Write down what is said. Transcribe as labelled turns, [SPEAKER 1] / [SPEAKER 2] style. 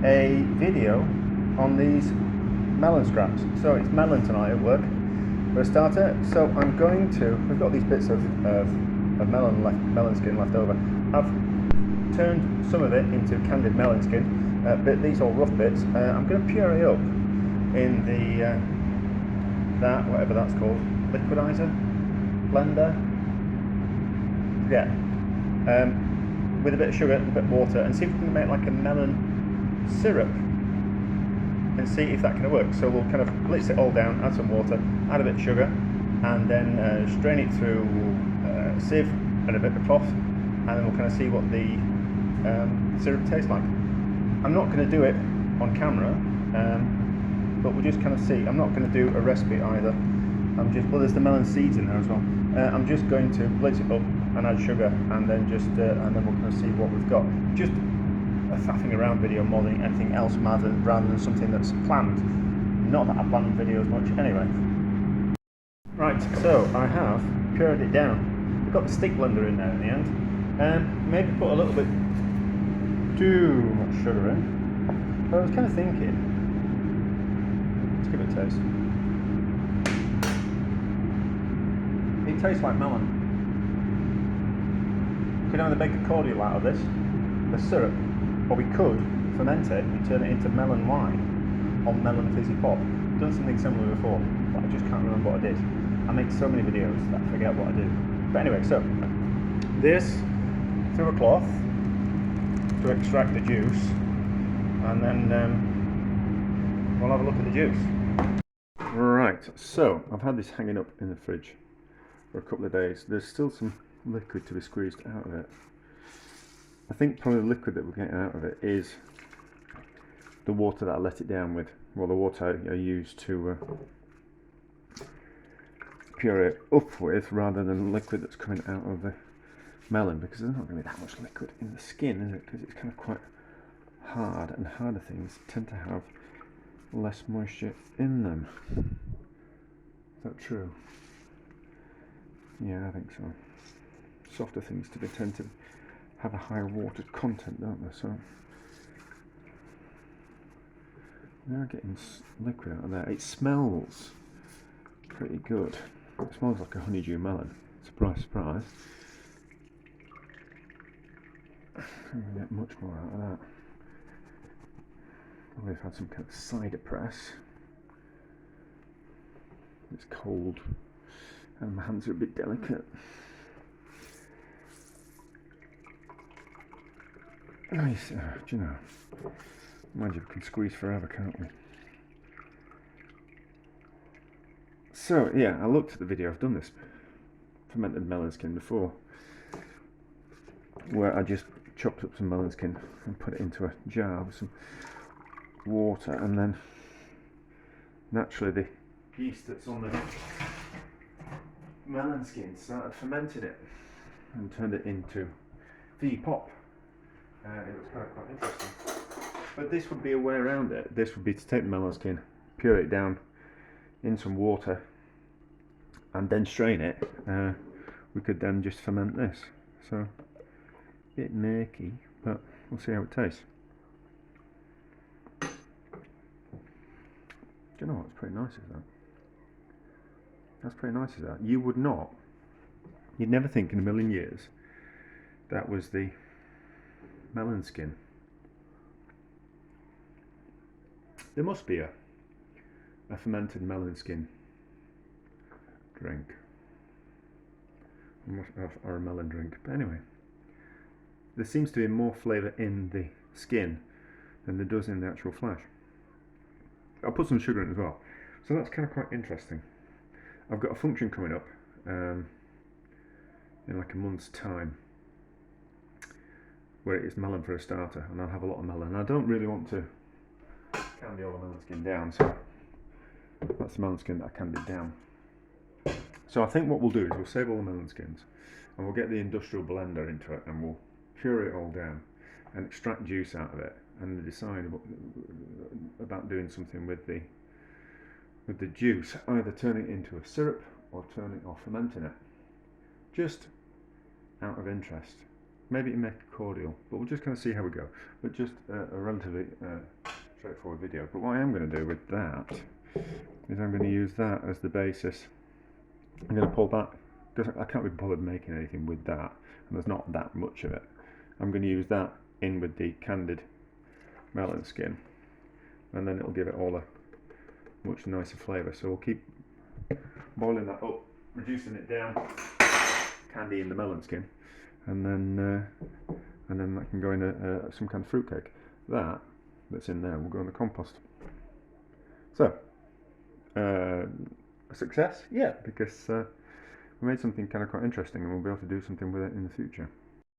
[SPEAKER 1] a video on these melon scraps. So it's melon tonight at work for a starter. So I'm going to, we've got these bits of melon skin left over. I've turned some of it into candied melon skin, but these all rough bits. I'm going to puree up in the that, whatever that's called, liquidizer, blender, yeah, with a bit of sugar and a bit of water, and see if we can make like a melon syrup and see if that can work. So we'll kind of blitz it all down, add some water, add a bit of sugar, and then strain it through a sieve and a bit of cloth, and then we'll kind of see what the syrup tastes like. I'm not going to do it on camera, but we'll just kind of see. I'm not going to do a recipe either. Well, there's the melon seeds in there as well. I'm just going to blitz it up and add sugar, and then and then we'll kind of see what we've got. Just a faffing around video more than anything else, rather than something that's planned. Not that I plan videos much anyway. Right, so I have pureed it down. We've got the stick blender in there in the end. Maybe put a little bit too much sugar in. But I was kind of thinking, let's give it a taste. It tastes like melon. We could either make a cordial out of this, the syrup, or we could ferment it and turn it into melon wine or melon fizzy pop. I've done something similar before, but I just can't remember what I did. I make so many videos that I forget what I do. But anyway, so this through a cloth to extract the juice, and then we'll have a look at the juice. Right, so I've had this hanging up in the fridge for a couple of days. There's still some liquid to be squeezed out of it. I think probably the liquid that we're getting out of it is the water that I let it down with. Well, the water I used to puree it up with, rather than the liquid that's coming out of the melon, because there's not going to be that much liquid in the skin, is it? Because it's kind of quite hard, and harder things tend to have less moisture in them. Is that true? Yeah, I think so. Softer things tend to have a higher water content, don't they? So now getting liquid out of there. It smells pretty good. It smells like a honeydew melon. Surprise, surprise. I'm gonna get much more out of that. Probably have had some kind of cider press. It's cold and my hands are a bit delicate. Nice, do you know? Mind you, we can squeeze forever, can't we? So yeah, I looked at the video. I've done this fermented melon skin before, where I just chopped up some melon skin and put it into a jar with some water, and then naturally the yeast that's on the melon skin started fermenting it and turned it into fizzy pop. It was quite interesting. But this would be a way around it. This would be to take the melon skin, puree it down in some water, and then strain it. We could then just ferment this. So, a bit murky, but we'll see how it tastes. Do you know what's pretty nice is that? That's pretty nice is that. You'd never think in a million years that was the melon skin. There must be a fermented melon skin drink, or a melon drink. But anyway, there seems to be more flavour in the skin than there does in the actual flesh. I'll put some sugar in as well, so that's kind of quite interesting. I've got a function coming up in like a month's time, where it is melon for a starter, and I'll have a lot of melon. I don't really want to candy all the melon skin down, so that's the melon skin that I candied down. So I think what we'll do is we'll save all the melon skins, and we'll get the industrial blender into it, and we'll puree it all down and extract juice out of it, and decide about doing something with the juice, either turning it into a syrup or fermenting it. Just out of interest. maybe it make a cordial, but we'll just kind of see how we go. But just a relatively straightforward video. But what I am going to do with that is I'm going to use that as the basis. I'm going to pull that, because I can't be bothered making anything with that, and there's not that much of it. I'm going to use that in with the candied melon skin, and then it'll give it all a much nicer flavour. So we'll keep boiling that up, reducing it down, candy in the melon skin, and then that can go in some kind of fruitcake. That's in there will go in the compost. So a success, yeah, because we made something kind of quite interesting, and we'll be able to do something with it in the future.